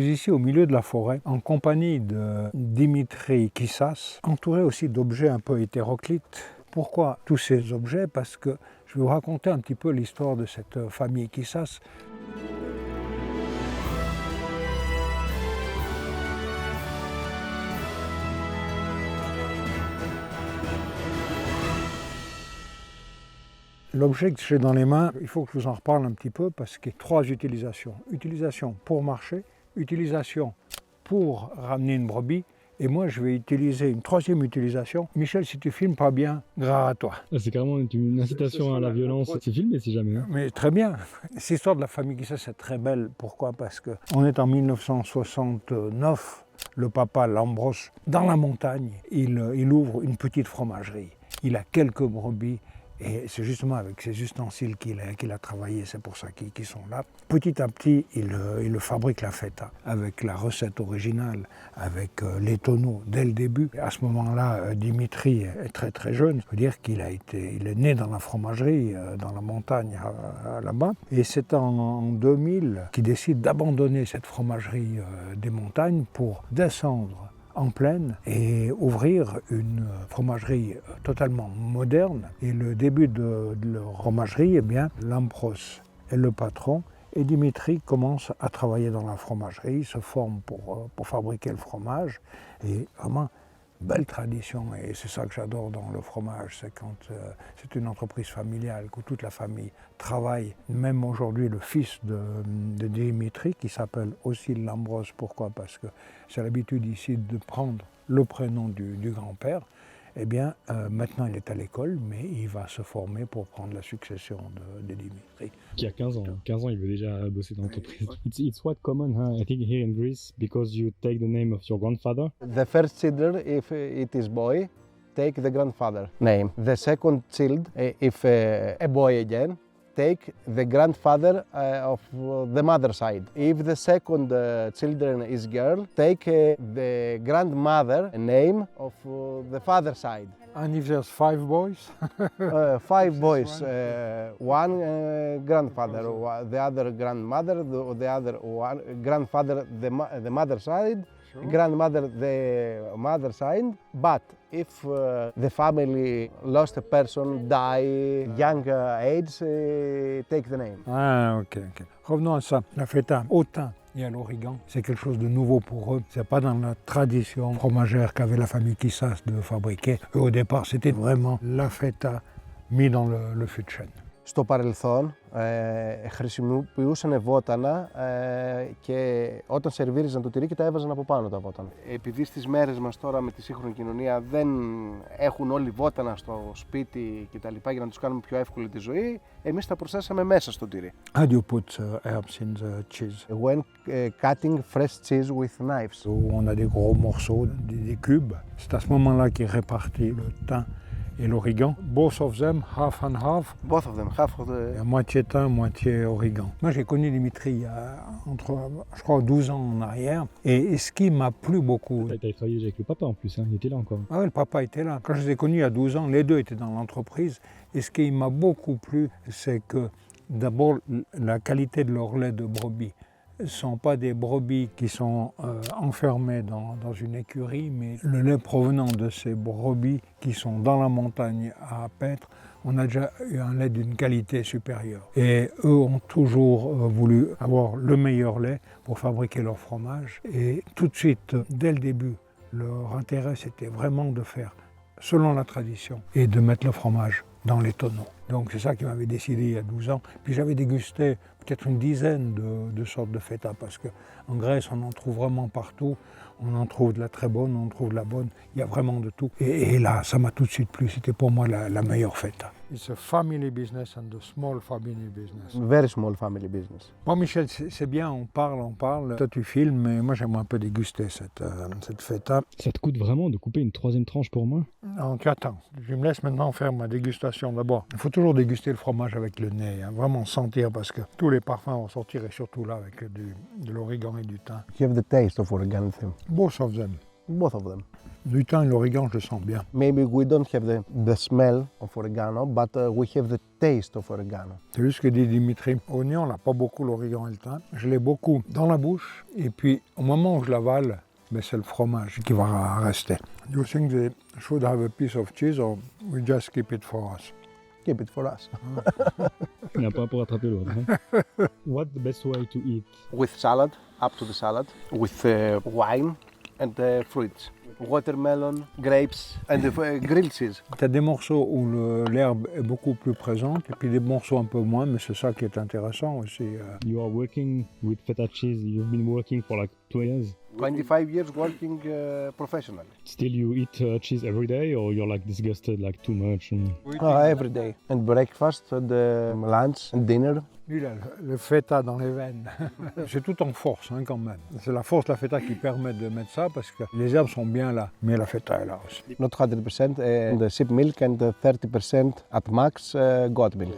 suis ici au milieu de la forêt, en compagnie de Dimitri Kissas, entouré aussi d'objets un peu hétéroclites. Pourquoi tous ces objets? Parce que je vais vous raconter un petit peu l'histoire de cette famille Kissas. L'objet que j'ai dans les mains, il faut que je vous en reparle un petit peu parce qu'il y a 3 utilisations. Utilisation pour marcher, utilisation pour ramener une brebis, et moi je vais utiliser une 3e utilisation. Michel, si tu filmes pas bien, gras à toi. C'est carrément une incitation à la violence. C'est filmé si jamais. Mais très bien. Cette histoire de la famille Kissas, c'est très belle. Pourquoi? Parce qu'on est en 1969, le papa Lambros, dans la montagne, il ouvre une petite fromagerie. Il a quelques brebis. Et c'est justement avec ces ustensiles qu'il a travaillé, c'est pour ça qu'ils sont là. Petit à petit, il fabrique la feta avec la recette originale, avec les tonneaux dès le début. Et à ce moment-là, Dimitri est très très jeune. Je veux dire qu'il il est né dans la fromagerie, dans la montagne là-bas. Et c'est en 2000 qu'il décide d'abandonner cette fromagerie des montagnes pour descendre en plaine et ouvrir une fromagerie totalement moderne. Et le début de leur fromagerie, eh bien, Lampros est le patron et Dimitri commence à travailler dans la fromagerie, il se forme pour fabriquer le fromage. Et vraiment, belle tradition, et c'est ça que j'adore dans le fromage, c'est quand c'est une entreprise familiale, que toute la famille travaille. Même aujourd'hui, le fils de Dimitri, qui s'appelle aussi Lambros, pourquoi? Parce que c'est l'habitude ici de prendre le prénom du grand-père. Eh bien, maintenant il est à l'école, mais il va se former pour prendre la succession de Dimitri. Qui a 15 ans. 15 ans, il veut déjà bosser dans l'entreprise. It's quite common, huh? I think here in Greece, because you take the name of your grandfather. The first children, if it is boy, take the grandfather name. The second child, if a boy again, take the grandfather of the mother side. If the second children is girl, take the grandmother name of the father side. And if there's 5 boys? 5 boys, one grandfather, the other grandmother, the other one grandfather, the mother side, grandmother, the mother side. But if the family lost a person, die young age, take the name. Ah, ok. Revenons à ça. La feta au thym et à l'origan, c'est quelque chose de nouveau pour eux. C'est pas dans la tradition fromagère qu'avait la famille Kissas de fabriquer. Eux, au départ, c'était vraiment la feta mis dans le fût de chêne. Στο παρελθόν χρησιμοποιούσαν βότανα και όταν σερβίριζαν το τυρί και τα έβαζαν από πάνω τα βότανα. Επειδή στις μέρες μας τώρα με τη σύγχρονη κοινωνία δεν έχουν όλοι βότανα στο σπίτι κτλ. Για να τους κάνουμε πιο εύκολη τη ζωή, εμείς τα προσθέσαμε μέσα στο τυρί. How do you put herbs in the cheese? When cutting fresh cheese with knives. On a des gros morceaux, des cubes. C'est à ce moment-là qu'il répartit le thym et l'origan. Both of them, half and half. Both of them, half of the... Moitié thym, moitié origan. Moi, j'ai connu Dimitri il y a je crois, 12 ans en arrière. Et ce qui m'a plu beaucoup... Tu as travaillé avec le papa en plus, hein? Il était là encore. Ah oui, le papa était là. Quand je les ai connus il y a 12 ans, les deux étaient dans l'entreprise. Et ce qui m'a beaucoup plu, c'est que d'abord, la qualité de leur lait de brebis. Ce ne sont pas des brebis qui sont enfermées dans une écurie, mais le lait provenant de ces brebis qui sont dans la montagne à paître, on a déjà eu un lait d'une qualité supérieure. Et eux ont toujours voulu avoir le meilleur lait pour fabriquer leur fromage. Et tout de suite, dès le début, leur intérêt, c'était vraiment de faire selon la tradition et de mettre le fromage dans les tonneaux. Donc c'est ça qui m'avait décidé il y a 12 ans. Puis j'avais dégusté peut-être une dizaine de sortes de feta parce qu'en Grèce on en trouve vraiment partout. On en trouve de la très bonne, on en trouve de la bonne, il y a vraiment de tout. Et là, ça m'a tout de suite plu, c'était pour moi la meilleure feta. It's a family business and a small family business. Very small family business. Bon Michel, c'est bien, on parle. Toi tu filmes, mais moi j'aimerais un peu déguster cette feta. Ça te coûte vraiment de couper une 3e tranche pour moi? Non, tu attends, je me laisse maintenant faire ma dégustation d'abord. Il faut toujours déguster le fromage avec le nez, hein, vraiment sentir parce que tous les parfums vont sortir et surtout là avec de l'origan et du thym. You have the taste of oregano. Both of them. both of them. Du thym et l'origan, je le sens bien. Maybe we don't have the smell of oregano, but we have the taste of oregano. C'est juste ce que dit Dimitri. Oignon, on n'a pas beaucoup l'origan et le thym. Je l'ai beaucoup dans la bouche. Et puis, au moment où je l'avale, ben, c'est le fromage qui va rester. Do you think they should have a piece of cheese or we just keep it for us? Keep it for us. Il n'y a pas pour attraper l'autre. Hein. What's the best way to eat? With salad, up to the salad, with wine and fruits. Watermelon, grapes and grilled cheese. Tu as des morceaux où l'herbe est beaucoup plus présente et puis des morceaux un peu moins, mais c'est ça qui est intéressant aussi. You are working with feta cheese. You've been working for like 2 years. 25 years working professionally. Still, you eat cheese every day, or you're like disgusted, like too much? Every day. And breakfast, and lunch and dinner. Lui, il a le feta dans les veines. C'est tout en force hein, quand même. C'est la force de la feta qui permet de mettre ça parce que les herbes sont bien là, mais la feta est là aussi. Not 100% sheep milk and 30% at max goat milk.